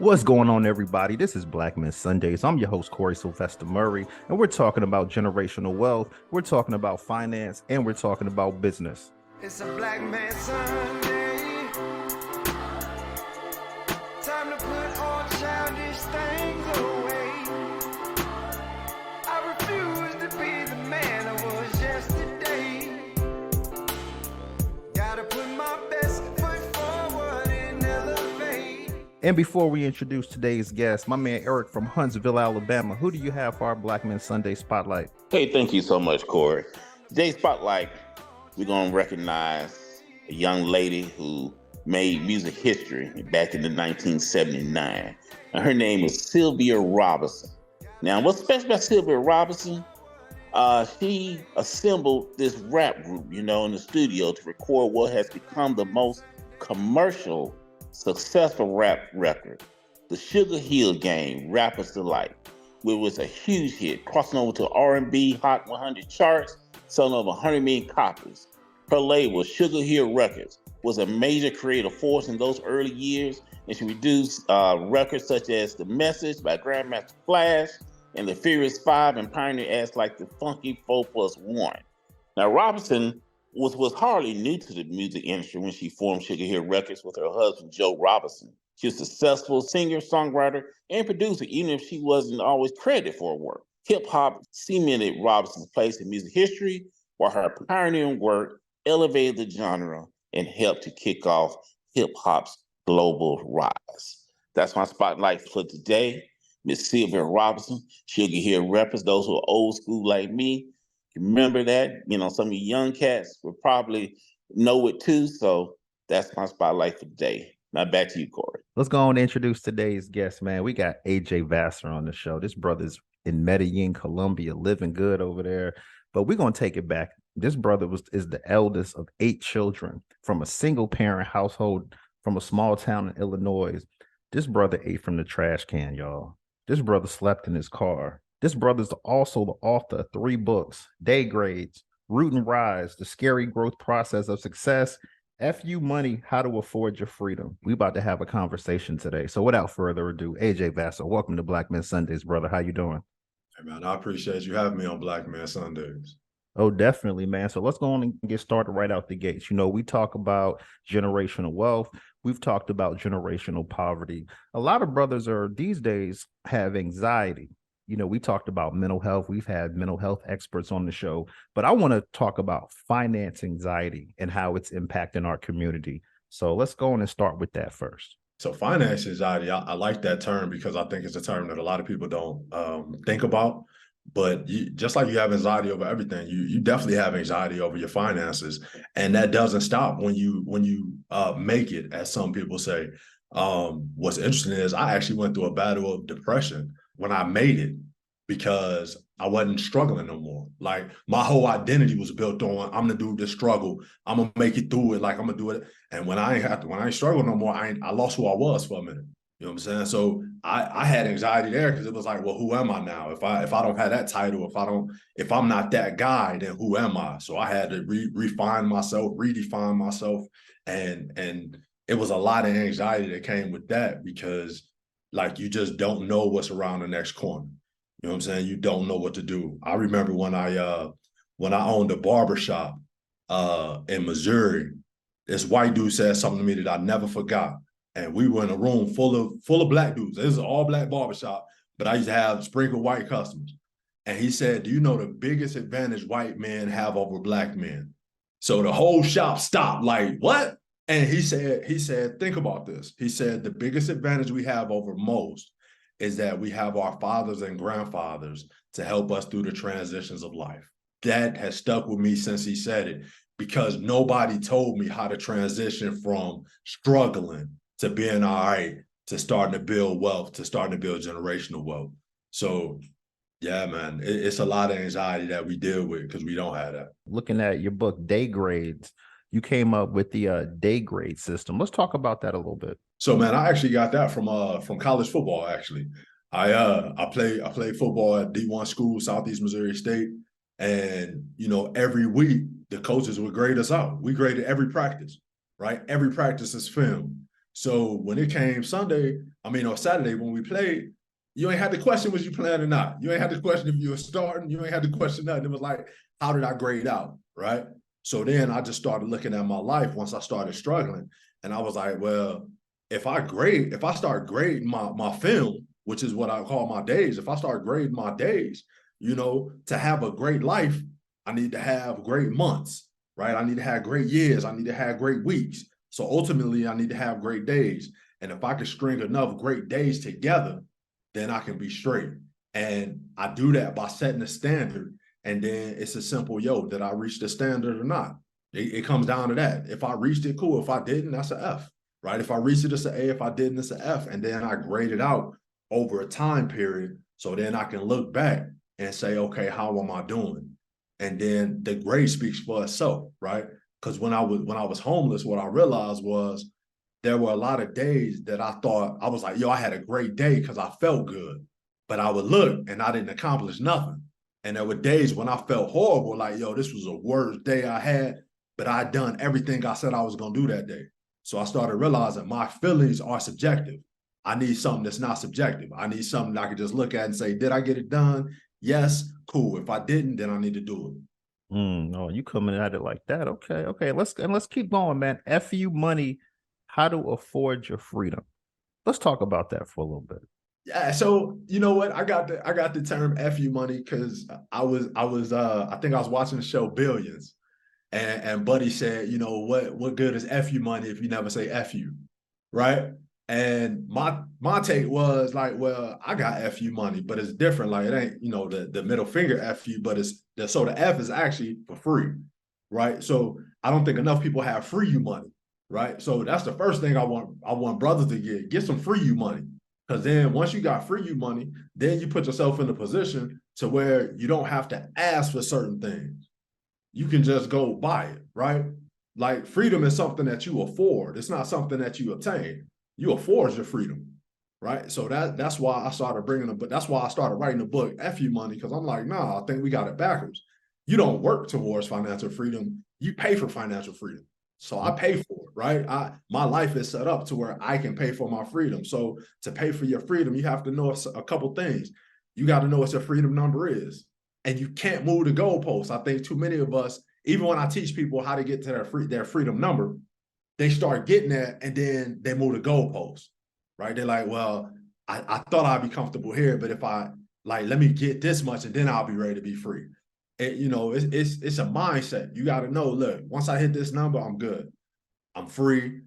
What's going on, everybody? This is Black Men Sundays. I'm your host, Corie Murray, and we're talking about generational wealth, we're talking about finance, and we're talking about business. It's a Black Man Sunday. Time to put all childish things away. I refuse to be the man I was yesterday. Gotta put my best foot forward and elevate. And before we introduce today's guest, my man Eric from Huntsville, Alabama, who do you have for our Black Men Sunday Spotlight? Hey, thank you so much, Corey. Today's Spotlight, we're going to recognize a young lady who made music history back in the 1979. And her name is Sylvia Robinson. Now, what's special about Sylvia Robinson? She assembled this rap group, in the studio to record what has become the most commercial, successful rap record, the Sugar Hill Gang, Rapper's Delight, which was a huge hit, crossing over to R&B Hot 100 charts, selling over 100 million copies. Her label, Sugar Hill Records, was a major creative force in those early years, and she produced records such as The Message by Grandmaster Flash and The Furious Five, and pioneer acts like the Funky 4+1. Now, Robinson was hardly new to the music industry when she formed Sugar Hill Records with her husband, Joe Robinson. She was a successful singer, songwriter, and producer, even if she wasn't always credited for her work. Hip-hop cemented Robinson's place in music history, while her pioneering work elevated the genre and helped to kick off hip-hop's global rise. That's my spotlight for today. Miss Sylvia Robinson, Sugar Hill Records. Those who are old school like me, remember that. Some of you young cats will probably know it too. So that's my spotlight for today. Now back to you, Corey. Let's go on and introduce today's guest, man. We got AJ Vassar on the show. This brother's in Medellin, Colombia, living good over there. But we're going to take it back. This brother is the eldest of 8 children from a single parent household from a small town in Illinois. This brother ate from the trash can, y'all. This brother slept in his car. This brother's also the author of 3 books, Day Grades, Root and Rise, The Scary Growth Process of Success, FU Money, How to Afford Your Freedom. We about to have a conversation today. So without further ado, AJ Vassar, welcome to Black Men Sundays, brother. How you doing? Hey, man, I appreciate you having me on Black Men Sundays. Oh, definitely, man. So let's go on and get started right out the gates. We talk about generational wealth. We've talked about generational poverty. A lot of brothers these days have anxiety. We talked about mental health. We've had mental health experts on the show, but I want to talk about finance anxiety and how it's impacting our community. So let's go on and start with that first. So finance anxiety, I like that term because I think it's a term that a lot of people don't think about. But just like you have anxiety over everything, you definitely have anxiety over your finances, and that doesn't stop when you make it, as some people say. What's interesting is I actually went through a battle of depression when I made it because I wasn't struggling no more. Like my whole identity was built on I'm gonna do this struggle, I'm gonna make it through it, like I'm gonna do it. And when I ain't struggle no more, I lost who I was for a minute. You know what I'm saying? So I had anxiety there because it was like, well, who am I now? If I don't have that title, if I'm not that guy, then who am I? So I had to refine myself, redefine myself, and it was a lot of anxiety that came with that because like you just don't know what's around the next corner. You know what I'm saying? You don't know what to do. I remember when I owned a barbershop in Missouri, this white dude said something to me that I never forgot. And we were in a room full of black dudes. This is an all black barbershop, but I used to have sprinkled white customers. And he said, do you know the biggest advantage white men have over black men? So the whole shop stopped, like, what? And he said, think about this. He said, the biggest advantage we have over most is that we have our fathers and grandfathers to help us through the transitions of life. That has stuck with me since he said it, because nobody told me how to transition from struggling to being all right, to starting to build wealth, to starting to build generational wealth. So yeah, man, it's a lot of anxiety that we deal with because we don't have that. Looking at your book, Day Grades, you came up with the Day Grade System. Let's talk about that a little bit. So, man, I actually got that from college football. Actually, I played football at D1 school, Southeast Missouri State, and every week the coaches would grade us out. We graded every practice, right? Every practice is film. So when it came Sunday, or Saturday when we played, you ain't had to question was you playing or not. You ain't had to question if you were starting. You ain't had to question nothing. It was like, how did I grade out, right? So then I just started looking at my life once I started struggling. And I was like, well, if I start grading my film, which is what I call my days, if I start grading my days, to have a great life, I need to have great months, right? I need to have great years. I need to have great weeks. So ultimately, I need to have great days. And if I can string enough great days together, then I can be straight. And I do that by setting a standard. And then it's a simple, did I reach the standard or not? It comes down to that. If I reached it, cool. If I didn't, that's an F, right? If I reached it, it's an A. If I didn't, it's an F. And then I grade it out over a time period. So then I can look back and say, okay, how am I doing? And then the grade speaks for itself, right? Because when I was homeless, what I realized was there were a lot of days that I thought, I was like, I had a great day because I felt good. But I would look and I didn't accomplish nothing. And there were days when I felt horrible, like, this was the worst day I had, but I'd done everything I said I was going to do that day. So I started realizing my feelings are subjective. I need something that's not subjective. I need something that I could just look at and say, did I get it done? Yes, cool. If I didn't, then I need to do it. Oh, you coming at it like that? Okay. Let's keep going, man. FU money, how to afford your freedom. Let's talk about that for a little bit. Yeah, so you know what? I got the term FU money because I think I was watching the show Billions, and Buddy said, what good is FU money if you never say FU, right? And my take was like, well, I got FU money, but it's different. Like it ain't, the middle finger FU, but so the F is actually for free, right? So I don't think enough people have free you money, right? So that's the first thing I want brothers to get some free you money. Because then once you got free you money, then you put yourself in a position to where you don't have to ask for certain things. You can just go buy it, right? Like freedom is something that you afford. It's not something that you obtain. You afford your freedom, right? So that's why I started that's why I started writing the book, FU Money, because I'm like, nah, I think we got it backwards. You don't work towards financial freedom. You pay for financial freedom. So I pay for it, right? My life is set up to where I can pay for my freedom. So to pay for your freedom, you have to know a couple things. You got to know what your freedom number is. And you can't move the goalposts. I think too many of us, even when I teach people how to get to their freedom number, they start getting there and then they move the goalposts, right? They're like, well, I thought I'd be comfortable here, but if I let me get this much and then I'll be ready to be free. It's a mindset. You got to know, look, once I hit this number, I'm good. I'm free.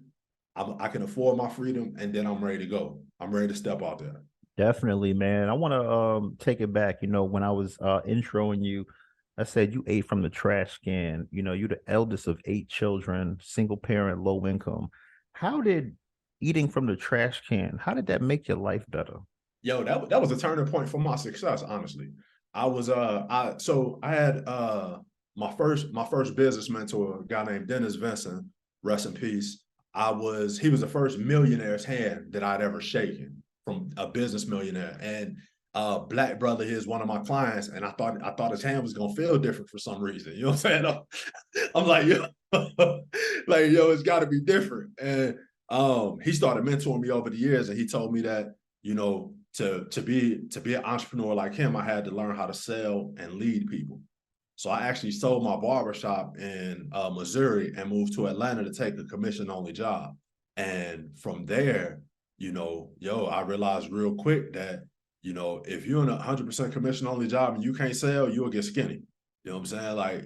I can afford my freedom, and then I'm ready to go. I'm ready to step out there. Definitely, man. I want to take it back. When I was introing you, I said you ate from the trash can. You're the eldest of 8 children, single parent, low income. How did eating from the trash can, how did that make your life better? That was a turning point for my success, honestly. I had my first business mentor, a guy named Dennis Vincent, rest in peace. He was the first millionaire's hand that I'd ever shaken, from a business millionaire. And black brother is one of my clients, and I thought his hand was gonna feel different for some reason. You know what I'm saying? I'm like, it's gotta be different. And he started mentoring me over the years, and he told me that, to be an entrepreneur like him, I had to learn how to sell and lead people. So I actually sold my barbershop in Missouri and moved to Atlanta to take a commission-only job. And from there, I realized real quick that, if you're in 100% commission-only job and you can't sell, you'll get skinny. You know what I'm saying? Like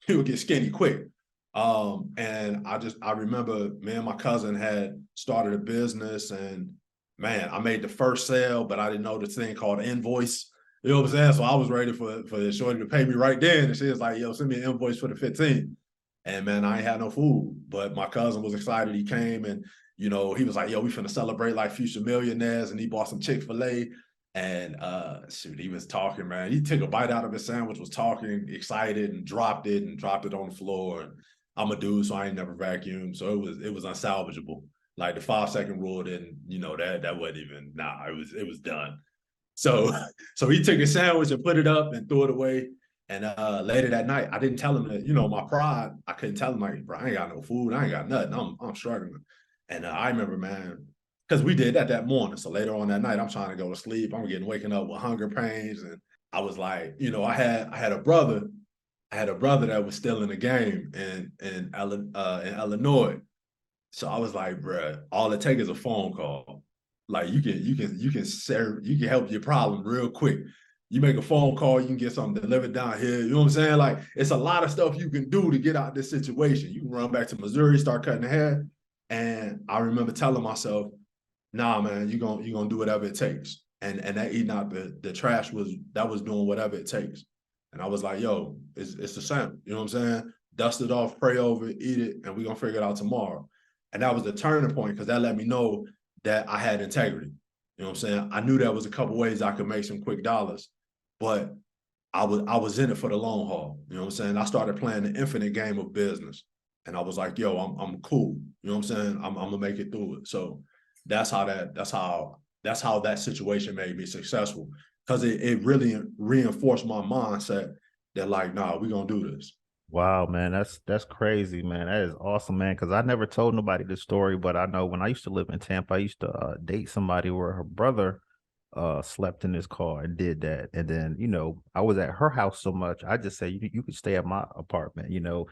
you'll get skinny quick. And I remember me and my cousin had started a business, and man, I made the first sale, but I didn't know this thing called invoice. You know what I'm saying? So I was ready for the shorty to pay me right then. And she was like, send me an invoice for the 15. And man, I ain't had no food. But my cousin was excited. He came and, he was like, we finna celebrate like future millionaires. And he bought some Chick-fil-A. And he was talking, man. He took a bite out of his sandwich, was talking, excited, and dropped it on the floor. And I'm a dude, so I ain't never vacuumed. So it was unsalvageable. Like the 5-second rule didn't, that wasn't even, it was done. So he took a sandwich and put it up and threw it away. And later that night, I didn't tell him that, my pride, I couldn't tell him, like, bro, I ain't got no food. I ain't got nothing. I'm struggling. And I remember, man, because we did that morning. So later on that night, I'm trying to go to sleep. I'm waking up with hunger pains. And I was like, you know, I had a brother that was still in the game in Illinois. So I was like, bruh, all it takes is a phone call. Like you can help your problem real quick. You make a phone call, you can get something delivered down here. You know what I'm saying? Like it's a lot of stuff you can do to get out of this situation. You can run back to Missouri, start cutting hair. And I remember telling myself, nah, man, you're gonna do whatever it takes. And that eating out the trash was doing whatever it takes. And I was like, yo, it's the same. You know what I'm saying? Dust it off, pray over it, eat it, and we're gonna figure it out tomorrow. And that was the turning point because that let me know that I had integrity. You know what I'm saying? I knew there was a couple ways I could make some quick dollars, but I was in it for the long haul. You know what I'm saying? I started playing the infinite game of business. And I was like, yo, I'm cool. You know what I'm saying? I'm gonna make it through it. So that's how that situation made me successful. Because it really reinforced my mindset that like, nah, we're gonna do this. Wow, man, that's crazy, man. That is awesome, man. Because I never told nobody this story, but I know when I used to live in Tampa, I used to date somebody where her brother slept in his car and did that. And then, you know, I was at her house so much, I just said you could stay at my apartment, you know.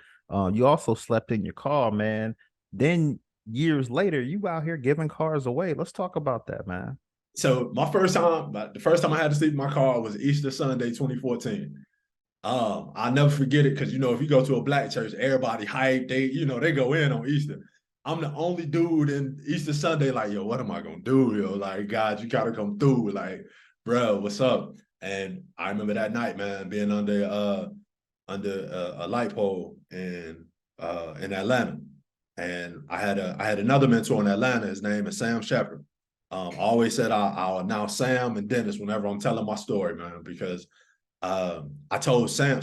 You also slept in your car, man. Then years later, you out here giving cars away. Let's talk about that, man. So the first time I had to sleep in my car was Easter Sunday, 2014. I'll never forget it because you know if you go to a black church, everybody hype. They go in on Easter. I'm the only dude in Easter Sunday like, yo, what am I gonna do? Yo, like, God, you gotta come through. Like, bro, what's up? And I remember that night, man, being under a light pole in Atlanta, and I had another mentor in Atlanta. His name is Sam Shepard. I always said I'll announce Sam and Dennis whenever I'm telling my story, man, because I told Sam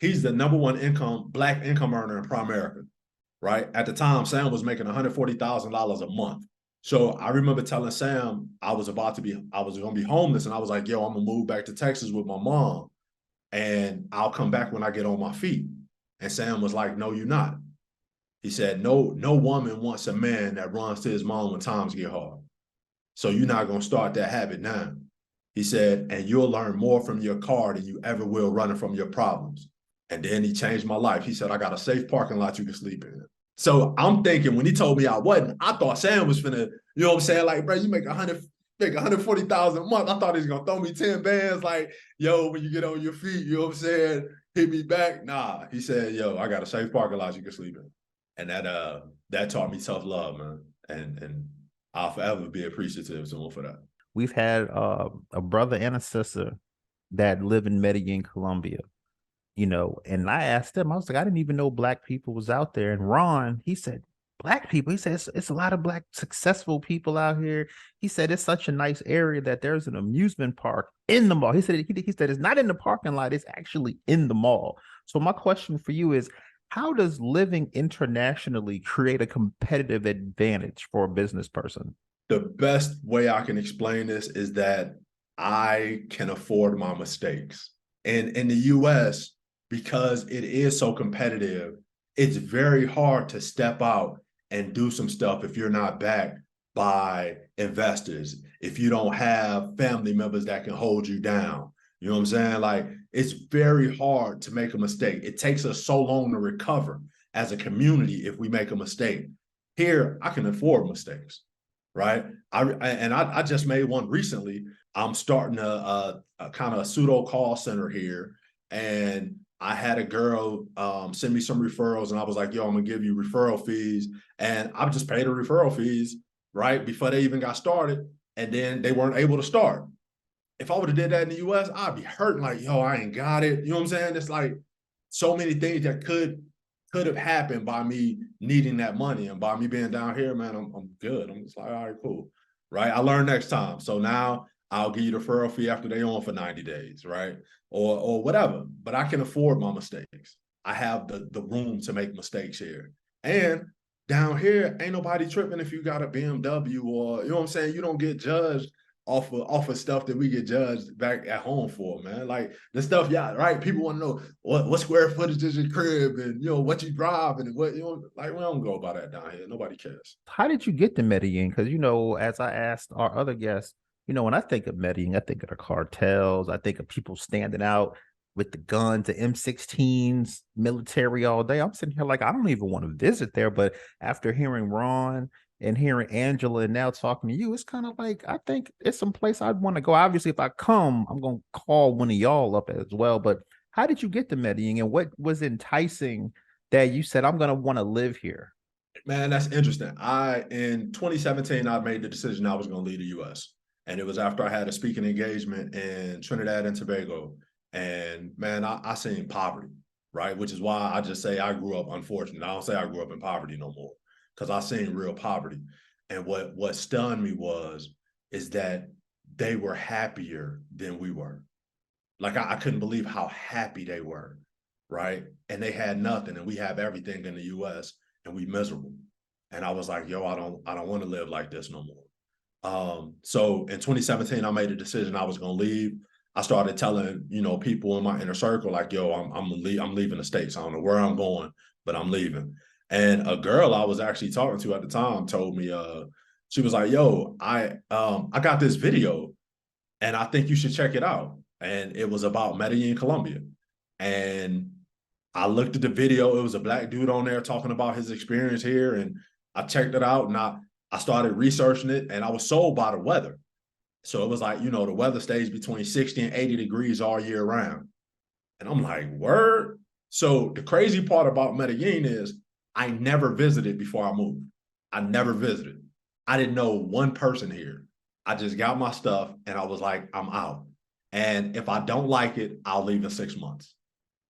he's the number one black income earner in Primerica, right? At the time, Sam was making $140,000 a month. So I remember telling Sam I was going to be homeless, and I was like, yo, I'm gonna move back to Texas with my mom, and I'll come back when I get on my feet. And Sam was like, no, you're not. He said, no woman wants a man that runs to his mom when times get hard. So you're not gonna start that habit now. He said, and you'll learn more from your car than you ever will running from your problems. And then he changed my life. He said, I got a safe parking lot you can sleep in. So I'm thinking when he told me I wasn't, I thought Sam was finna, you know what I'm saying? Like, bro, you make 140,000 a month. I thought he was gonna throw me 10 bands, like, yo, when you get on your feet, you know what I'm saying? Hit me back. Nah. He said, yo, I got a safe parking lot you can sleep in. And that taught me tough love, man. And I'll forever be appreciative to him for that. We've had a brother and a sister that live in Medellin, Colombia, you know, and I asked them, I was like, I didn't even know black people was out there. And Ron, he said, black people, he said, it's a lot of black successful people out here. He said, it's such a nice area that there's an amusement park in the mall. He said, he said, it's not in the parking lot, it's actually in the mall. So my question for you is, how does living internationally create a competitive advantage for a business person? The best way I can explain this is that I can afford my mistakes. And in the US, because it is so competitive, it's very hard to step out and do some stuff if you're not backed by investors, if you don't have family members that can hold you down. You know what I'm saying? Like, it's very hard to make a mistake. It takes us so long to recover as a community if we make a mistake. Here, I can afford mistakes, right? I just made one recently. I'm starting a kind of a pseudo call center here, and I had a girl send me some referrals, and I was like, yo, I'm gonna give you referral fees. And I just paid her referral fees, right, before they even got started, and then they weren't able to start. If I would have did that in the US, I'd be hurting like, yo, I ain't got it. You know what I'm saying? It's like so many things that could have happened by me needing that money, and by me being down here, man, I'm good. I'm just like, all right, cool, right? I learned next time. So now I'll give you the referral fee after they on for 90 days, right? Or whatever. But I can afford my mistakes. I have the room to make mistakes here. And down here, ain't nobody tripping if you got a BMW, or, you know what I'm saying? You don't get judged off of stuff that we get judged back at home for, man. Like the stuff, yeah, right. People want to know what square footage is your crib and what you drive and what like we don't go about that down here. Nobody cares. How did you get to Medellin? Because as I asked our other guests, when I think of Medellin, I think of the cartels. I think of people standing out with the guns, the M16s, military all day. I'm sitting here like I don't even want to visit there. But after hearing Ron and hearing Angela and now talking to you, it's kind of like I think it's some place I'd want to go. Obviously, if I come, I'm gonna call one of y'all up as well. But how did you get to Medellin, and what was enticing that you said I'm gonna want to live here? Man, that's interesting. In 2017, I made the decision I was going to leave the U.S. And it was after I had a speaking engagement in Trinidad and Tobago. And man, I seen poverty, right? Which is why I just say I grew up unfortunate. I don't say I grew up in poverty no more, because I seen real poverty. And what stunned me is that they were happier than we were. Like I couldn't believe how happy they were, right? And they had nothing, and we have everything in the U.S. and we miserable. And I was like, yo, I don't want to live like this no more. So in 2017, I made a decision I was going to leave. I started telling, people in my inner circle, like, yo, I'm leaving the States. I don't know where I'm going, but I'm leaving. And a girl I was actually talking to at the time told me, she was like, yo, I got this video and I think you should check it out. And it was about Medellin, Colombia. And I looked at the video. It was a Black dude on there talking about his experience here. And I checked it out and I started researching it, and I was sold by the weather. So it was like, the weather stays between 60 and 80 degrees all year round. And I'm like, word? So the crazy part about Medellin is I never visited before I moved. I never visited. I didn't know one person here. I just got my stuff and I was like, I'm out. And if I don't like it, I'll leave in 6 months.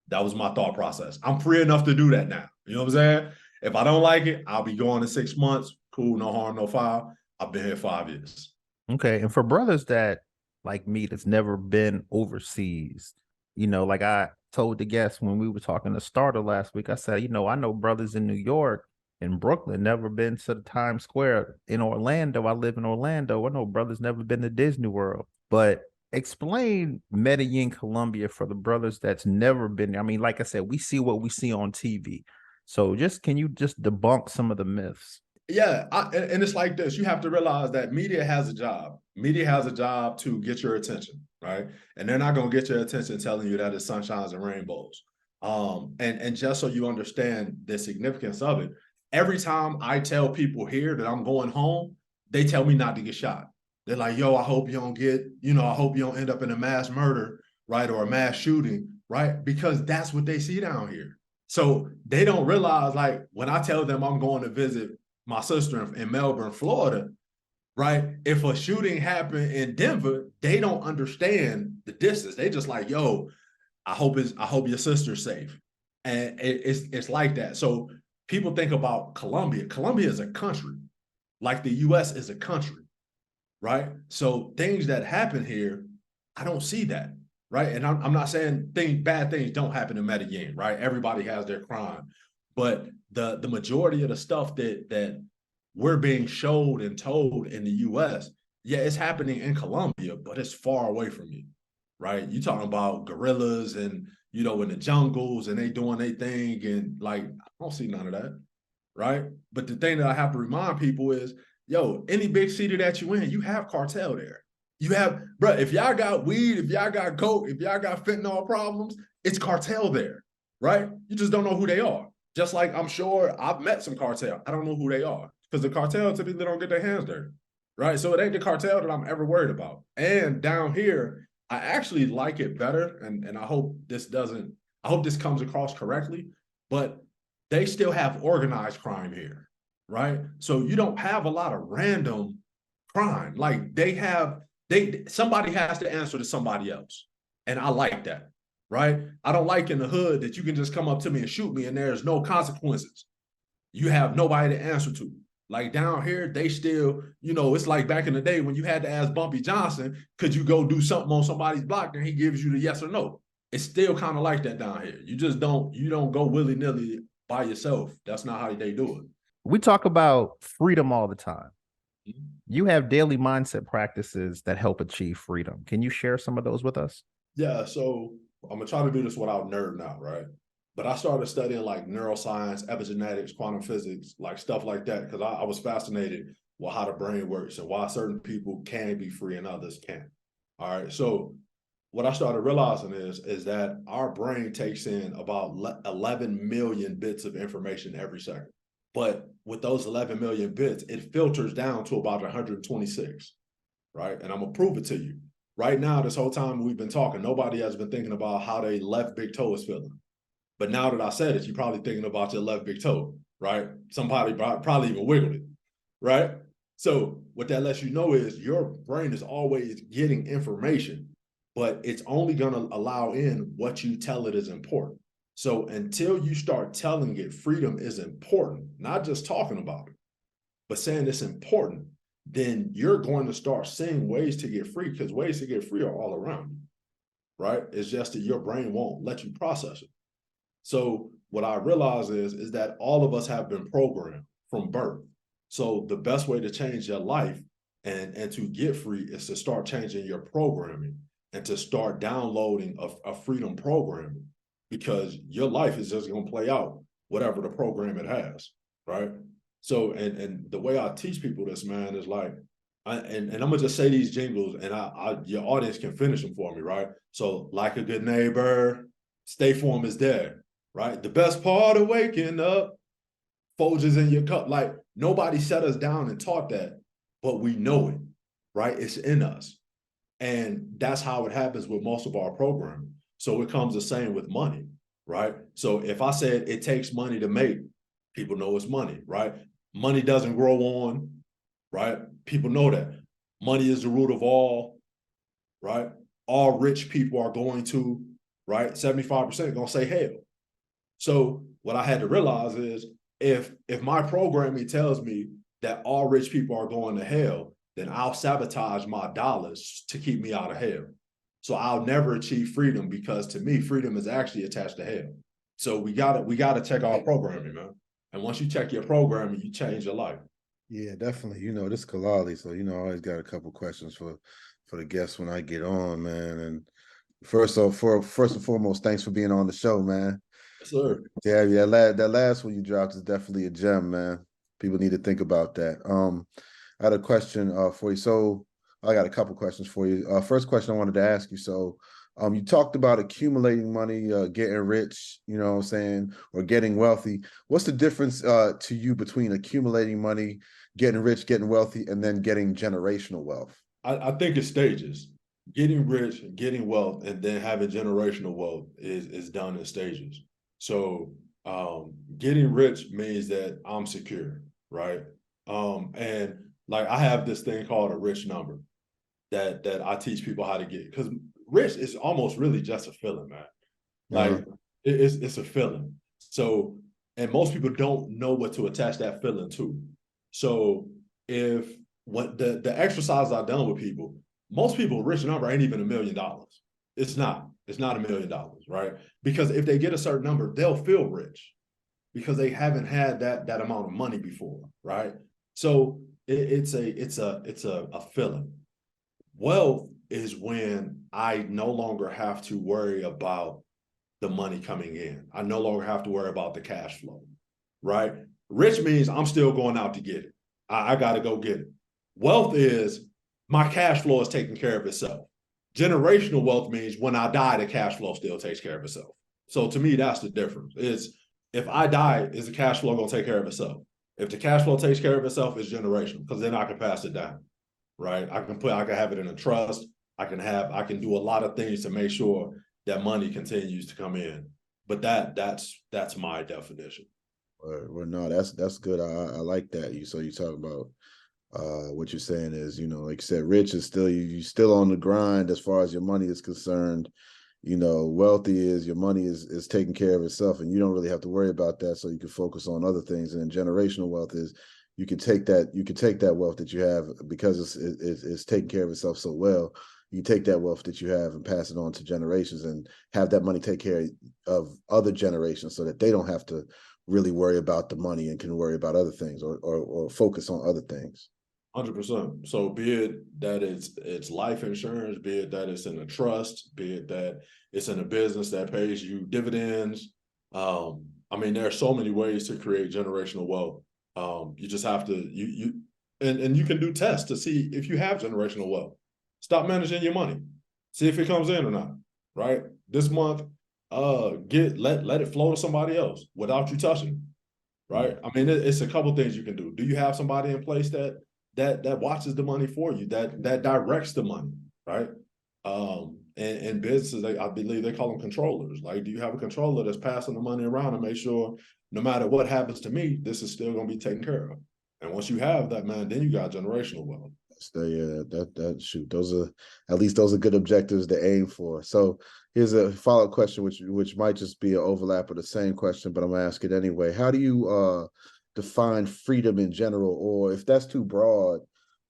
That was my thought process. I'm free enough to do that now. You know what I'm saying? If I don't like it, I'll be going in 6 months. Cool, no harm, no foul. I've been here 5 years. Okay. And for brothers that like me that's never been overseas, like I told the guests when we were talking to Starter last week, I said, I know brothers in New York and Brooklyn, never been to the Times Square. In Orlando, I live in Orlando. I know brothers never been to Disney World. But explain Medellin, Colombia for the brothers that's never been there. I mean, like I said, we see what we see on TV. So can you just debunk some of the myths? Yeah, and it's like this. You have to realize that media has a job. Media has a job to get your attention, right? And they're not going to get your attention telling you that it's sunshines and rainbows. And just so you understand the significance of it, every time I tell people here that I'm going home, they tell me not to get shot. They're like, yo, I hope you don't I hope you don't end up in a mass murder, right? Or a mass shooting, right? Because that's what they see down here. So they don't realize, like, when I tell them I'm going to visit my sister in Melbourne, Florida, right? If a shooting happened in Denver, they don't understand the distance. They just like, yo, I hope your sister's safe. And it's like that. So people think about Colombia. Colombia is a country, like the US is a country, right? So things that happen here, I don't see that, right? And I'm not saying bad things don't happen in Medellin, right? Everybody has their crime. But the majority of the stuff that we're being showed and told in the US, yeah, it's happening in Colombia, but it's far away from you, right? You're talking about guerrillas and, in the jungles and they doing their thing. And like, I don't see none of that, right? But the thing that I have to remind people is, yo, any big city that you in, you have cartel there. You have, bro, if y'all got weed, if y'all got coke, if y'all got fentanyl problems, it's cartel there, right? You just don't know who they are. Just like I'm sure I've met some cartel. I don't know who they are because the cartel typically don't get their hands dirty, right? So it ain't the cartel that I'm ever worried about. And down here, I actually like it better. And I hope this comes across correctly, but they still have organized crime here, right? So you don't have a lot of random crime. Like somebody has to answer to somebody else. And I like that. Right? I don't like in the hood that you can just come up to me and shoot me and there's no consequences. You have nobody to answer to. Like down here, they still, it's like back in the day when you had to ask Bumpy Johnson, could you go do something on somebody's block and he gives you the yes or no. It's still kind of like that down here. You don't go willy-nilly by yourself. That's not how they do it. We talk about freedom all the time. You have daily mindset practices that help achieve freedom. Can you share some of those with us? Yeah, so I'm gonna try to do this without nerding out, right? But I started studying like neuroscience, epigenetics, quantum physics, like stuff like that, because I was fascinated with how the brain works and why certain people can be free and others can't. All right. So what I started realizing is that our brain takes in about 11 million bits of information every second. But with those 11 million bits, it filters down to about 126, right? And I'm gonna prove it to you. Right now, this whole time we've been talking, nobody has been thinking about how their left big toe is feeling. But now that I said it, you're probably thinking about your left big toe, right? Somebody probably even wiggled it, right? So what that lets you know is your brain is always getting information, but it's only going to allow in what you tell it is important. So until you start telling it freedom is important, not just talking about it, but saying it's important, then you're going to start seeing ways to get free, because ways to get free are all around you, right? It's just that your brain won't let you process it. So what I realize is that all of us have been programmed from birth. So the best way to change your life and to get free is to start changing your programming and to start downloading a freedom programming, because your life is just going to play out whatever the program it has, right? So and the way I teach people this, man, is like, and I'm gonna just say these jingles, and your audience can finish them for me, right? So like a good neighbor, stay form is there, right? The best part of waking up, Folgers in your cup. Like nobody set us down and taught that, but we know it, right? It's in us. And that's how it happens with most of our programming. So it comes the same with money, right? So if I said it takes money to make, people know it's money, right? Money doesn't grow on, right? People know that. Money is the root of all, right? All rich people are going to, right? 75% gonna say hell. So what I had to realize is if my programming tells me that all rich people are going to hell, then I'll sabotage my dollars to keep me out of hell. So I'll never achieve freedom, because to me, freedom is actually attached to hell. So we gotta check our programming, man. And once you check your programming, you change your life. Yeah, definitely. This Kalali, so I always got a couple questions for the guests when I get on, man. And first and foremost, thanks for being on the show, man. Yes, sir. Yeah, that last one you dropped is definitely a gem, man. People need to think about that. I had a question for you. So I got a couple questions for you. First question I wanted to ask you. So you talked about accumulating money, getting rich, you know what I'm saying, or getting wealthy. What's the difference to you between accumulating money, getting rich, getting wealthy, and then getting generational wealth? I think it's stages. Getting rich, getting wealth, and then having generational wealth is done in stages. So getting rich means that I'm secure, right? And like I have this thing called a rich number that I teach people how to get, because rich is almost really just a feeling, man. Like it's a feeling. So, and most people don't know what to attach that feeling to. So if what the exercise I've done with people, most people rich number ain't even $1 million. It's not $1 million, right? Because if they get a certain number, they'll feel rich because they haven't had that amount of money before, right? So it's a feeling. Wealth is when I no longer have to worry about the money coming in. I no longer have to worry about the cash flow, right? Rich means I'm still going out to get it. I got to go get it. Wealth is my cash flow is taking care of itself. Generational wealth means when I die, the cash flow still takes care of itself. So to me, that's the difference. Is if I die, is the cash flow going to take care of itself? If the cash flow takes care of itself, it's generational, because then I can pass it down, right? I can have it in a trust. I can do a lot of things to make sure that money continues to come in. But that's my definition. Well, no, that's good. I like that. So you talk about what you're saying is, like you said, rich is still you still on the grind as far as your money is concerned. Wealthy is your money is taking care of itself, and you don't really have to worry about that. So you can focus on other things. And then generational wealth is you can take that wealth that you have, because it's taking care of itself so well. You take that wealth that you have and pass it on to generations, and have that money take care of other generations, so that they don't have to really worry about the money and can worry about other things or focus on other things. 100%. So be it that it's life insurance, be it that it's in a trust, be it that it's in a business that pays you dividends. I mean, there are so many ways to create generational wealth. You just have to and you can do tests to see if you have generational wealth. Stop managing your money. See if it comes in or not. Right? This month, let it flow to somebody else without you touching it. Right? I mean, it's a couple things you can do. Do you have somebody in place that watches the money for you, that directs the money, right? And businesses, I believe they call them controllers. Like, do you have a controller that's passing the money around to make sure no matter what happens to me, this is still going to be taken care of? And once you have that, man, then you got generational wealth. So yeah, that shoot, those are good objectives to aim for. So here's a follow-up question, which might just be an overlap of the same question, but I'm gonna ask it anyway. How do you define freedom in general, or if that's too broad,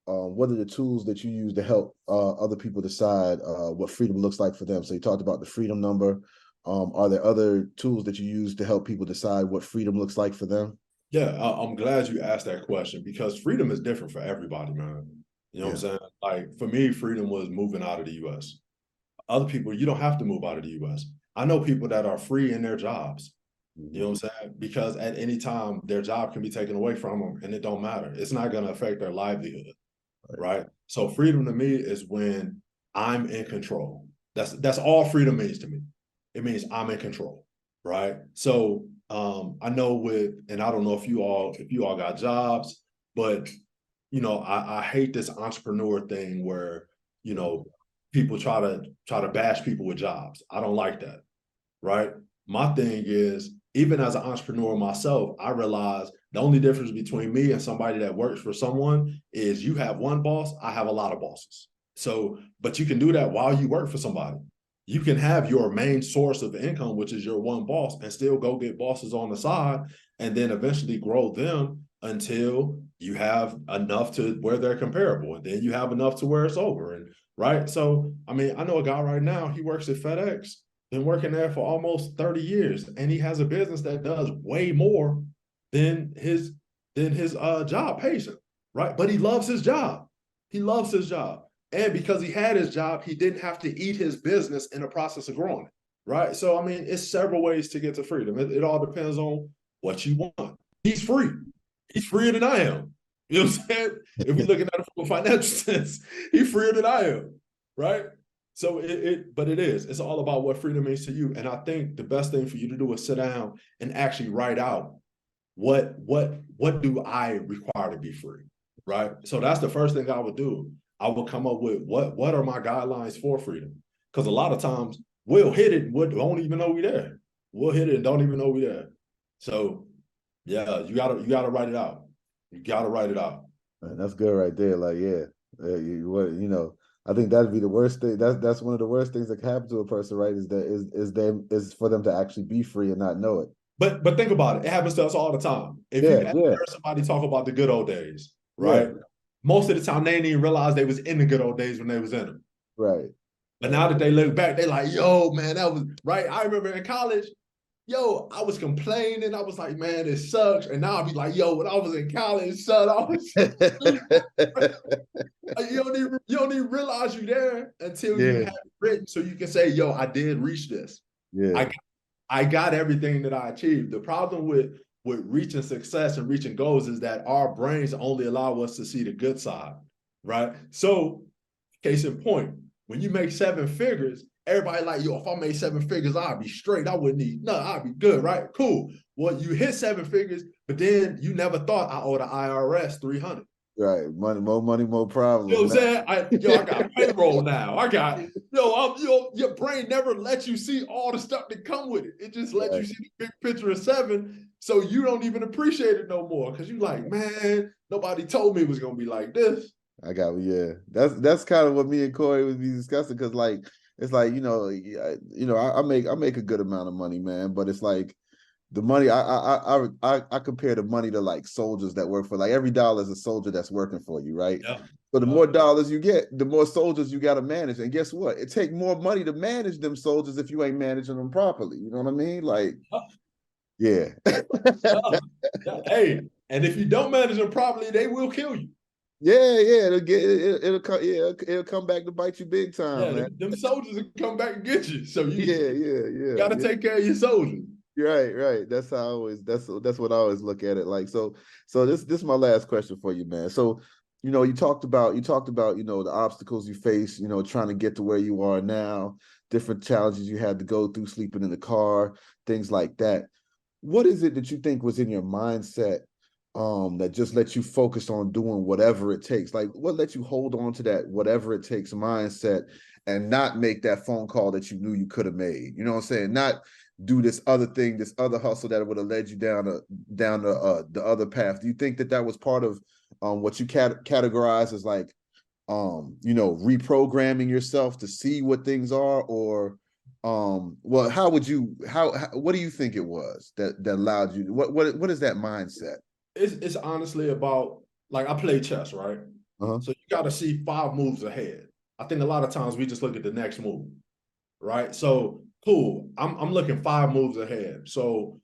what are the tools that you use to help other people decide what freedom looks like for them? So you talked about the freedom number. Are there other tools that you use to help people decide what freedom looks like for them? Yeah, I'm glad you asked that question because freedom is different for everybody, man. You know what I'm saying? Like for me, freedom was moving out of the US. Other people, you don't have to move out of the US. I know people that are free in their jobs. You know what I'm saying? Because at any time, their job can be taken away from them and it don't matter. It's not going to affect their livelihood, right? So freedom to me is when I'm in control. That's all freedom means to me. It means I'm in control, right? So I know and I don't know if you all got jobs, but you know, I hate this entrepreneur thing where, you know, people try to bash people with jobs. I don't like that, right? My thing is, even as an entrepreneur myself, I realize the only difference between me and somebody that works for someone is you have one boss, I have a lot of bosses. So, but you can do that while you work for somebody. You can have your main source of income, which is your one boss, and still go get bosses on the side and then eventually grow them until you have enough to where they're comparable. And then you have enough to where it's over. And right. So, I mean, I know a guy right now, he works at FedEx, been working there for almost 30 years, and he has a business that does way more than his job pays him. Right. But he loves his job. He loves his job. And because he had his job, he didn't have to eat his business in the process of growing it. Right. So, I mean, it's several ways to get to freedom. It all depends on what you want. He's free. He's freer than I am. You know what I'm saying? If we're looking at it from a financial sense, he's freer than I am. Right. So but it's all about what freedom means to you. And I think the best thing for you to do is sit down and actually write out what do I require to be free. Right. So that's the first thing I would do. I will come up with what are my guidelines for freedom? Because a lot of times we'll hit it and we don't even know we're there. We'll hit it and don't even know we're there. So yeah, you gotta write it out. You gotta write it out. Man, that's good right there. Like, you know, I think that'd be the worst thing. That's one of the worst things that can happen to a person, right? Is for them to actually be free and not know it. But think about it. It happens to us all the time. If you ever heard somebody talk about the good old days, right? Yeah. Most of the time they didn't even realize they was in the good old days when they was in them. Right. But now that they look back, they like, yo, man, that was right. I remember in college, I was complaining. I was like, man, it sucks. And now I'll be like, yo, when I was in college, son, I was you don't even realize you're there until you have it written so you can say, yo, I did reach this. Yeah. I got everything that I achieved. The problem with reaching success and reaching goals is that our brains only allow us to see the good side, right? So, case in point, when you make 7 figures, everybody like, yo, if I made 7 figures, I'd be straight. I wouldn't need nothing. I'd be good, right? Cool. Well, you hit 7 figures, but then you never thought I owe the IRS $300. Right. More money, more problems. You know what I'm saying? I got payroll now. I got, your brain never lets you see all the stuff that come with it. It just lets you see the big picture of 7. So you don't even appreciate it no more. Cause you like, man, nobody told me it was going to be like this. I got, that's kind of what me and Corie would be discussing. Cause like, it's like, I make a good amount of money, man, but it's like, the money I compare the money to like soldiers that work for, like every dollar is a soldier that's working for you, right? Yeah. So the more dollars you get, the more soldiers you got to manage. And guess what? It takes more money to manage them soldiers if you ain't managing them properly. You know what I mean? Like, yeah. Hey, and if you don't manage them properly, they will kill you. Yeah, it'll come, yeah, it'll come back to bite you big time, Yeah, man. them soldiers will come back and get you. So you got to Yeah. take care of your soldiers. Right. That's how I always that's what I always look at it like. So this is my last question for you, man. So, you talked about the obstacles you face, trying to get to where you are now, different challenges you had to go through, sleeping in the car, things like that. What is it that you think was in your mindset that just lets you focus on doing whatever it takes? Like, what lets you hold on to that whatever it takes mindset and not make that phone call that you knew you could have made? You know what I'm saying? Not do this other thing, this other hustle that would have led you down the other path. Do you think that was part of what you categorize as like reprogramming yourself to see what things are, or well, what do you think it was that allowed you, what is that mindset? It's honestly about, like, I play chess, right? Uh-huh. So you got to see 5 moves ahead. I think a lot of times we just look at the next move, right? So cool, I'm looking 5 moves ahead. So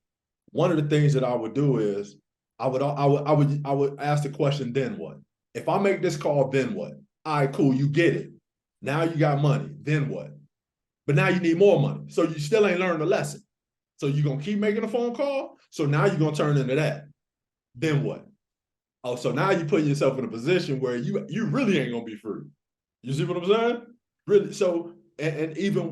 one of the things that I would do is I would ask the question, then what? If I make this call, then what? All right, cool, you get it. Now you got money, then what? But now you need more money. So you still ain't learned the lesson. So you're gonna keep making a phone call. So now you're gonna turn into that. Then what? Oh, so now you put yourself in a position where you really ain't gonna be free. You see what I'm saying? Really. So and even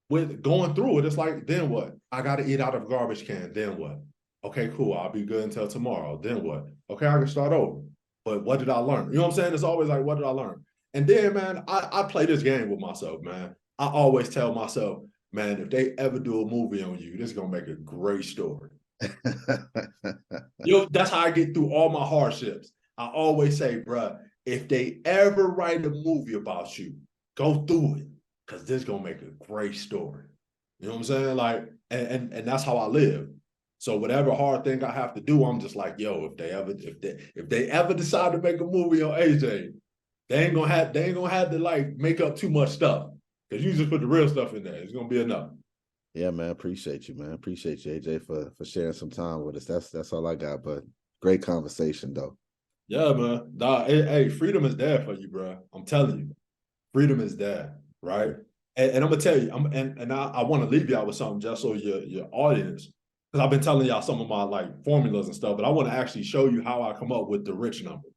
with going through it, it's like, then what? I gotta eat out of a garbage can. Then what? Okay, cool. I'll be good until tomorrow. Then what? Okay, I can start over. But what did I learn? You know what I'm saying? It's always like, what did I learn? And then, man, I play this game with myself, man. I always tell myself, man, if they ever do a movie on you, this is gonna make a great story. That's how I get through all my hardships. I always say, bruh, if they ever write a movie about you, go through it, because this is gonna make a great story. You know what I'm saying? Like, and that's how I live. So whatever hard thing I have to do, I'm just like, yo, if they ever decide to make a movie on AJ, they ain't gonna have to like make up too much stuff. Because you just put the real stuff in there. It's gonna be enough. Yeah, man. Appreciate you, man. Appreciate you, AJ, for sharing some time with us. That's all I got. But great conversation, though. Yeah, man. Nah, hey, freedom is there for you, bro. I'm telling you, freedom is there, right? And I'm gonna tell you, I want to leave y'all with something just so your audience, because I've been telling y'all some of my like formulas and stuff, but I want to actually show you how I come up with the rich number,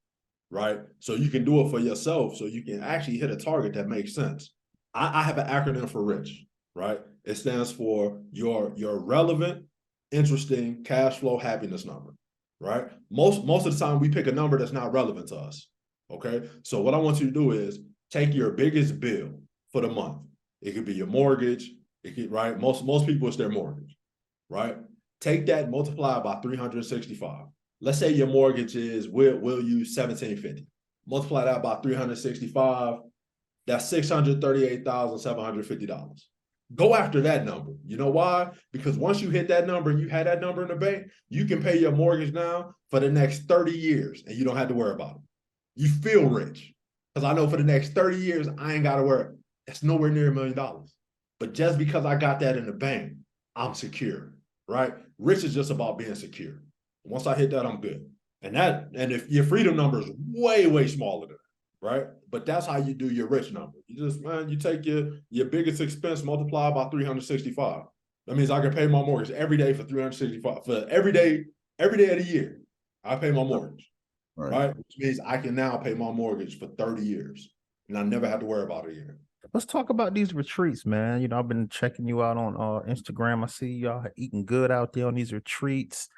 right? So you can do it for yourself, so you can actually hit a target that makes sense. I have an acronym for rich, right? It stands for your relevant, interesting cash flow happiness number, right? Most of the time we pick a number that's not relevant to us. Okay. So what I want you to do is take your biggest bill for the month. It could be your mortgage. It could, right? Most people, it's their mortgage, right? Take that, multiply by 365. Let's say your mortgage is, we'll use 1750. Multiply that by 365. That's $638,750. Go after that number. You know why? Because once you hit that number, you had that number in the bank, you can pay your mortgage now for the next 30 years and you don't have to worry about it. You feel rich. Because I know for the next 30 years, I ain't got to worry. That's nowhere near $1 million. But just because I got that in the bank, I'm secure, right? Rich is just about being secure. Once I hit that, I'm good. And if your freedom number is way, way smaller than that, right? But that's how you do your rich number. You take your biggest expense, multiply by 365. That means I can pay my mortgage every day for 365. For every day of the year, I pay my mortgage, right? Which means I can now pay my mortgage for 30 years, and I never have to worry about it again. Let's talk about these retreats, man. I've been checking you out on Instagram. I see y'all eating good out there on these retreats.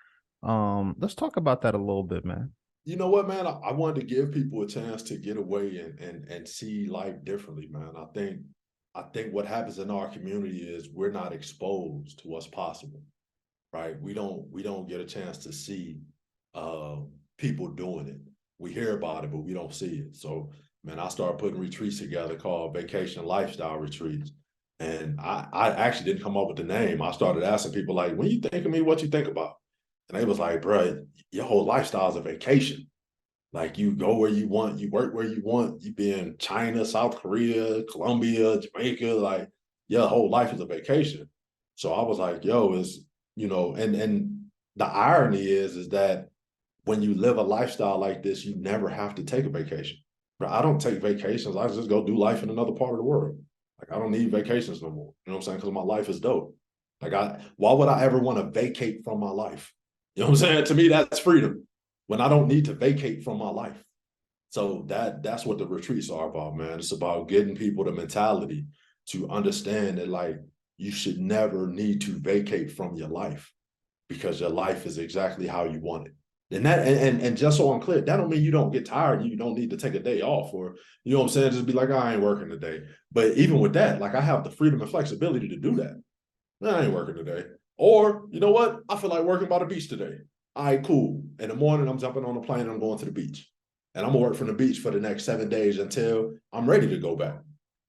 Let's talk about that a little bit, man. You know what, man? I wanted to give people a chance to get away and see life differently, man. I think what happens in our community is we're not exposed to what's possible, right? We don't get a chance to see people doing it. We hear about it, but we don't see it. So, man, I started putting retreats together called Vacation Lifestyle Retreats. And I actually didn't come up with the name. I started asking people, like, when you think of me, what you think about? And they was like, bro, your whole lifestyle is a vacation. Like, you go where you want, you work where you want. You be in China, South Korea, Colombia, Jamaica, like your whole life is a vacation. So I was like, yo, and the irony is that when you live a lifestyle like this, you never have to take a vacation. But I don't take vacations. I just go do life in another part of the world. Like, I don't need vacations no more. You know what I'm saying? Because my life is dope. Like, why would I ever want to vacate from my life? You know what I'm saying? To me, that's freedom. When I don't need to vacate from my life. So that's what the retreats are about, man. It's about getting people the mentality to understand that, like, you should never need to vacate from your life because your life is exactly how you want it. And just so I'm clear, that don't mean you don't get tired. You don't need to take a day off, or, you know what I'm saying? Just be like, I ain't working today. But even with that, like, I have the freedom and flexibility to do that. No, I ain't working today. Or, you know what? I feel like working by the beach today. All right, cool. In the morning, I'm jumping on a plane and I'm going to the beach. And I'm going to work from the beach for the next 7 days until I'm ready to go back.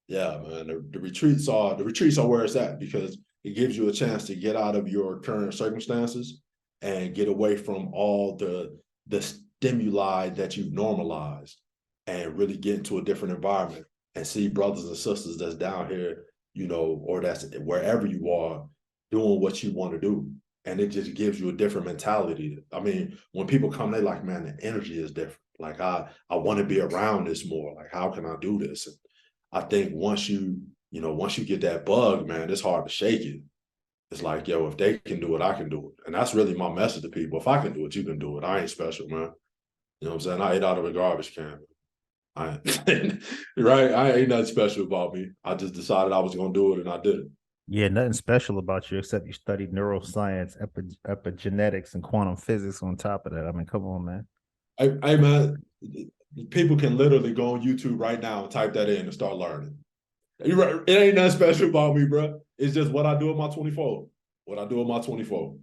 Yeah, man. The retreats are where it's at, because it gives you a chance to get out of your current circumstances and get away from all the stimuli that you've normalized, and really get into a different environment and see brothers and sisters that's down here, you know, or that's wherever you are, doing what you want to do. And it just gives you a different mentality. I mean, when people come, they like, man, the energy is different. Like, I want to be around this more. Like, how can I do this? And I think once you get that bug, man, it's hard to shake it. It's like, yo, if they can do it, I can do it. And that's really my message to people. If I can do it, you can do it. I ain't special, man. You know what I'm saying? I ate out of a garbage can. Right? I ain't nothing special about me. I just decided I was going to do it, and I did it. Yeah, nothing special about you except you studied neuroscience, epigenetics, and quantum physics on top of that. I mean, come on, man. Hey, man, people can literally go on YouTube right now and type that in and start learning. You're right. It ain't nothing special about me, bro. It's just what I do in my 24. What I do in my 24.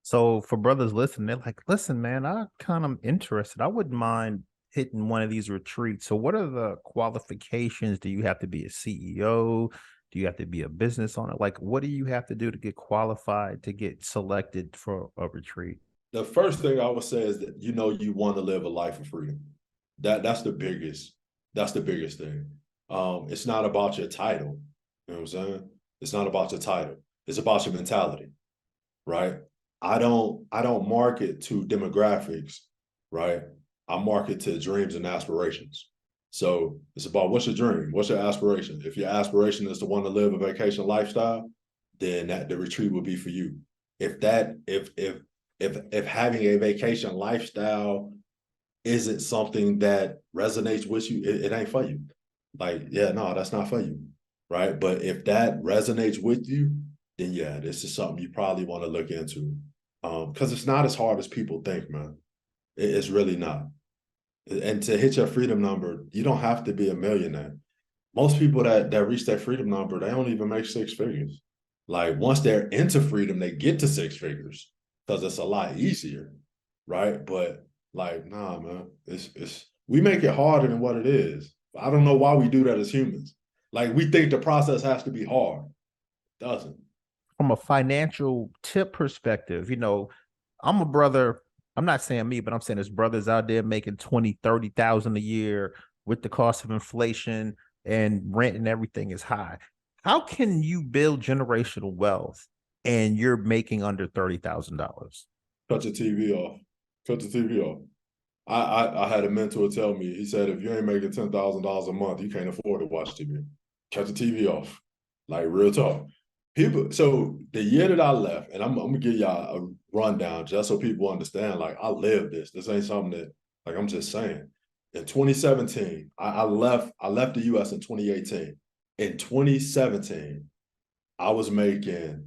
So for brothers listening, they're like, listen, man, I kind of interested. I wouldn't mind hitting one of these retreats. So what are the qualifications? Do you have to be a CEO? Do you have to be a business owner? Like, what do you have to do to get qualified, to get selected for a retreat? The first thing I would say is that, you know, you want to live a life of freedom. That's the biggest thing. It's not about your title. You know what I'm saying? It's not about your title. It's about your mentality, right? I don't market to demographics, right? I market to dreams and aspirations. So it's about, what's your dream? What's your aspiration? If your aspiration is to want to live a vacation lifestyle, then the retreat will be for you. If having a vacation lifestyle isn't something that resonates with you, it ain't for you. Like, yeah, no, that's not for you, right? But if that resonates with you, then yeah, this is something you probably want to look into, because it's not as hard as people think, man. It's really not. And to hit your freedom number, you don't have to be a millionaire. Most people that reach that freedom number, they don't even make 6 figures. Like, once they're into freedom, they get to 6 figures because it's a lot easier, right? But like, nah, man, we make it harder than what it is. I don't know why we do that as humans. Like, we think the process has to be hard. It doesn't. From a financial tip perspective, you know, I'm a brother. I'm not saying me, but I'm saying there's brothers out there making 20, 30,000 a year with the cost of inflation, and rent and everything is high. How can you build generational wealth and you're making under $30,000? Cut your TV off. Cut the TV off. I had a mentor tell me, he said, if you ain't making $10,000 a month, you can't afford to watch TV. Cut the TV off. Like, real talk. People, so the year that I left, and I'm gonna give y'all a rundown just so people understand, like, I lived this. This ain't something that, like, I'm just saying. In 2017, I left the US in 2018. In 2017, I was making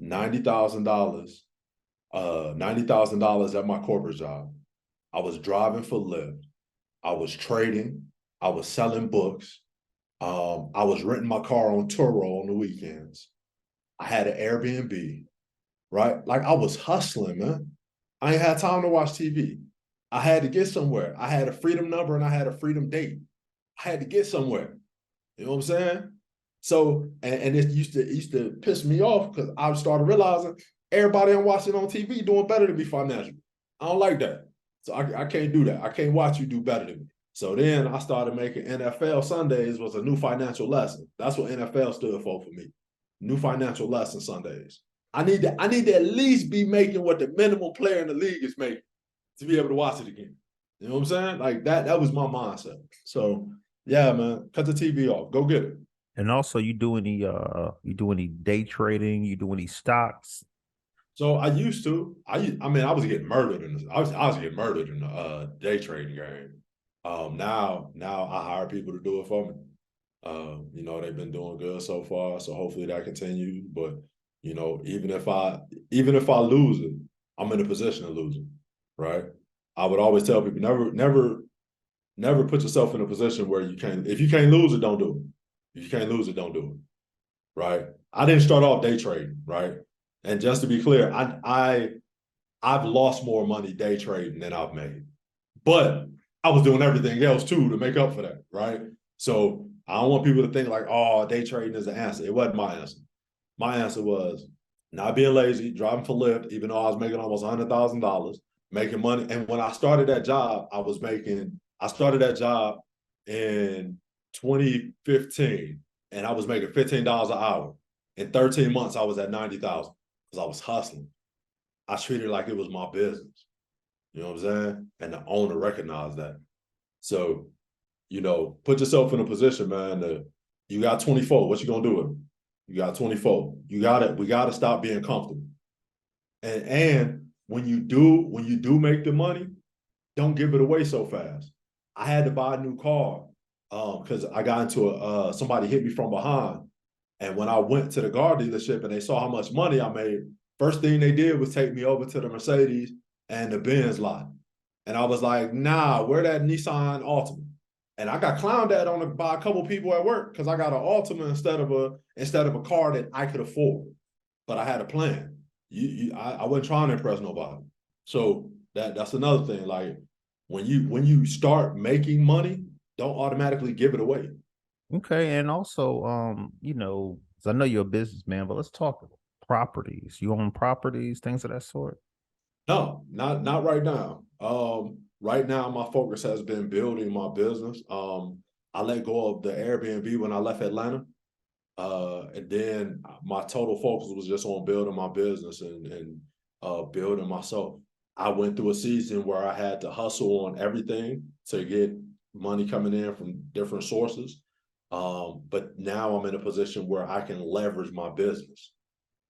$90,000 at my corporate job. I was driving for Lyft. I was trading. I was selling books. I was renting my car on Turo on the weekends. I had an Airbnb, right? Like, I was hustling, man. I ain't had time to watch TV. I had to get somewhere. I had a freedom number and I had a freedom date. I had to get somewhere. You know what I'm saying? So, and it used to piss me off because I started realizing everybody I'm watching on TV doing better than me financially. I don't like that. So I can't do that. I can't watch you do better than me. So then I started making NFL Sundays was a new financial lesson. That's what NFL stood for me. New financial lesson Sundays. I need to at least be making what the minimum player in the league is making. to be able to watch it again. You know what I'm saying? Like that was my mindset. So yeah, man, cut the TV off. Go get it. And also, you do any day trading? You do any stocks? So I used to. I mean, I was getting murdered in this. I was getting murdered in the day trading game. Now I hire people to do it for me. You know, they've been doing good so far, so hopefully that continues. But you know, even if I lose it, I'm in a position to lose it, right? I would always tell people never put yourself in a position where you can't. If you can't lose it, don't do it. If you can't lose it, don't do it, right? I didn't start off day trading, right? And just to be clear, I've lost more money day trading than I've made, but I was doing everything else too to make up for that, right? So I don't want people to think like, oh, day trading is the answer. It wasn't my answer. My answer was not being lazy, driving for Lyft, even though I was making almost $100,000, making money. And when I started that job, I started that job in 2015, and I was making $15 an hour. In 13 months, I was at 90,000 because I was hustling. I treated it like it was my business. You know what I'm saying? And the owner recognized that. So, you know, put yourself in a position, man, you got 24. What you gonna do with it? You got 24. We gotta stop being comfortable. And when you do make the money, don't give it away so fast. I had to buy a new car because I got into somebody hit me from behind. And when I went to the car dealership and they saw how much money I made, first thing they did was take me over to the Mercedes and the Benz lot. And I was like, nah, where that Nissan Altima? And I got clowned at by a couple people at work because I got an Altima instead of a car that I could afford. But I had a plan. I wasn't trying to impress nobody. So that's another thing. Like when you start making money, don't automatically give it away. Okay, and also, you know, 'cause I know you're a businessman, but let's talk properties. You own properties, things of that sort? No, not right now. Right now my focus has been building my business. I let go of the Airbnb when I left Atlanta. And then my total focus was just on building my business and building myself. I went through a season where I had to hustle on everything to get money coming in from different sources. But now I'm in a position where I can leverage my business.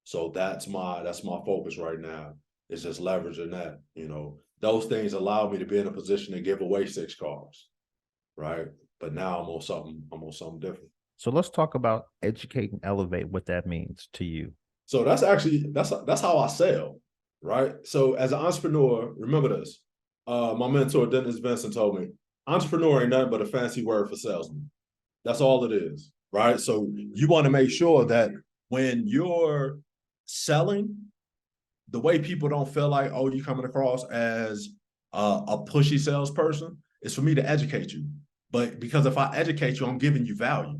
So that's my focus right now, is just leveraging that. You know, those things allow me to be in a position to give away 6 cars, right? But now I'm on something different. So let's talk about educate and elevate, what that means to you. So that's how I sell, right? So as an entrepreneur, remember this. My mentor, Dennis Benson, told me, entrepreneur ain't nothing but a fancy word for salesman. That's all it is, right? So you want to make sure that when you're selling, the way people don't feel like, oh, you coming across as a pushy salesperson, is for me to educate you. But because if I educate you, I'm giving you value.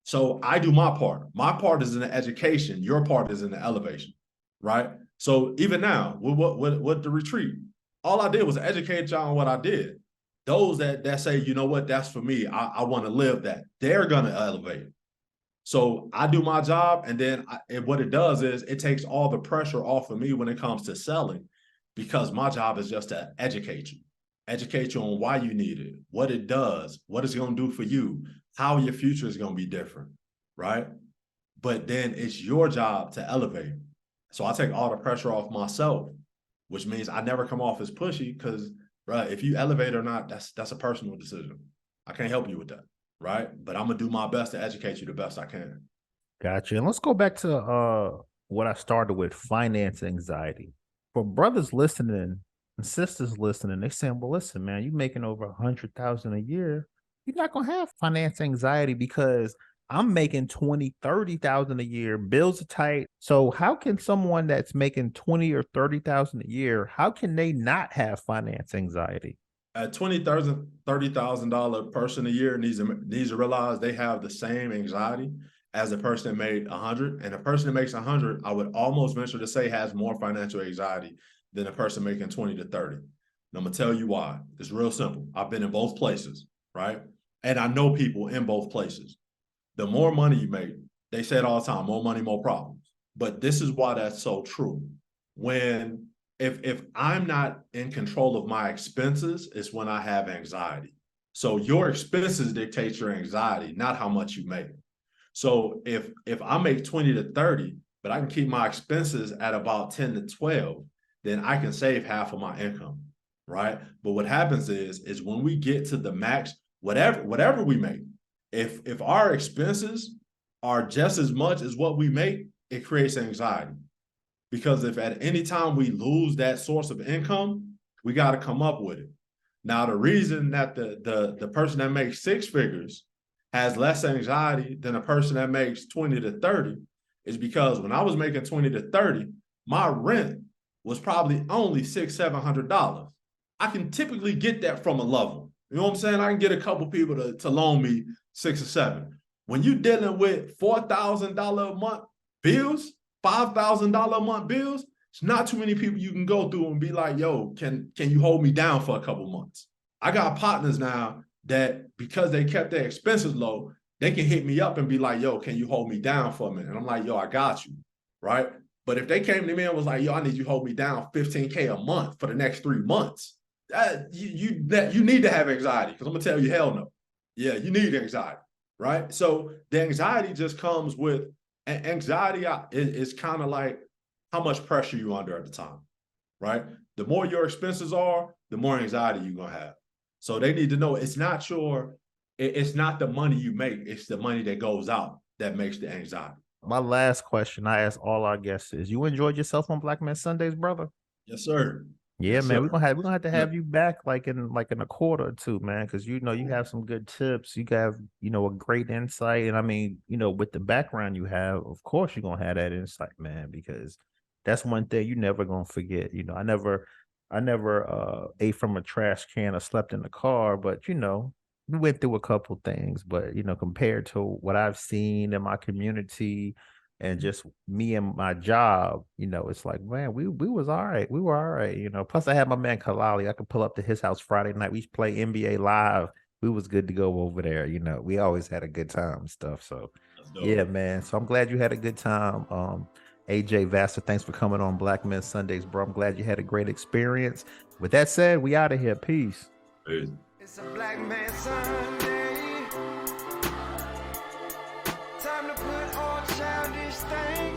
So I do my part. My part is in the education. Your part is in the elevation, right? So even now, with the retreat, all I did was educate y'all on what I did. Those that say, you know what, that's for me, I want to live that, they're going to elevate. So I do my job, and then what it does is it takes all the pressure off of me when it comes to selling, because my job is just to educate you on why you need it, what it does, what it's going to do for you, how your future is going to be different, right? But then it's your job to elevate. So I take all the pressure off myself, which means I never come off as pushy, because, right, if you elevate or not, that's a personal decision. I can't help you with that, right? But I'm going to do my best to educate you the best I can. Gotcha. And let's go back to what I started with, finance anxiety. For brothers listening and sisters listening, they saying, well, listen, man, you're making over 100,000 a year. You're not going to have finance anxiety because I'm making 20, 30,000 a year. Bills are tight. So how can someone that's making 20 or 30,000 a year, how can they not have finance anxiety? At $20,000, $30,000 person a year needs to realize they have the same anxiety as a person that made 100. And a person that makes 100, I would almost venture to say, has more financial anxiety than a person making 20 to 30. And I'm gonna tell you why. It's real simple. I've been in both places, right? And I know people in both places. The more money you make, they say it all the time, more money, more problems. But this is why that's so true. When if I'm not in control of my expenses, it's when I have anxiety. So your expenses dictate your anxiety, not how much you make. So if I make 20 to 30, but I can keep my expenses at about 10 to 12, then I can save half of my income, right? But what happens is when we get to the max, whatever we make, if our expenses are just as much as what we make, it creates anxiety. Because if at any time we lose that source of income, we got to come up with it. Now, the reason that the person that makes six figures has less anxiety than a person that makes 20 to 30 is because when I was making 20 to 30, my rent was probably only $600-700. I can typically get that from a lover. You know what I'm saying? I can get a couple people to loan me 6 or 7. When you're dealing with $4,000 a month bills, $5,000 a month bills, it's not too many people you can go through and be like, yo, can you hold me down for a couple months? I got partners now that because they kept their expenses low, they can hit me up and be like, yo, can you hold me down for a minute? And I'm like, yo, I got you, right? But if they came to me and was like, yo, I need you to hold me down $15K a month for the next 3 months, you need to have anxiety, because I'm gonna tell you, hell no. Yeah, you need anxiety, right? So the anxiety just comes with, and anxiety is kind of like how much pressure you're under at the time, right? The more your expenses are, the more anxiety you're gonna have. So they need to know it's not the money you make, it's the money that goes out that makes the anxiety. My last question I ask all our guests is: you enjoyed yourself on Black Men Sundays, brother? Yes, sir. Yeah, Yes, man, sir. we're gonna have to have you back like in a quarter or two, man, because you have some good tips. You have a great insight, and I mean, with the background you have, of course you're gonna have that insight, man, because that's one thing you're never gonna forget. I never ate from a trash can or slept in the car, but we went through a couple things, but compared to what I've seen in my community and just me and my job, it's like, man, we was all right. We were all right, Plus I had my man Kalali. I could pull up to his house Friday night. We used to play NBA live. We was good to go over there, We always had a good time and stuff. So yeah, man. So I'm glad you had a good time. AJ Vassar, thanks for coming on Black Men Sundays, bro. I'm glad you had a great experience. With that said, we out of here. Peace. Peace. It's a Black Man Sunday. Time to put on childish things.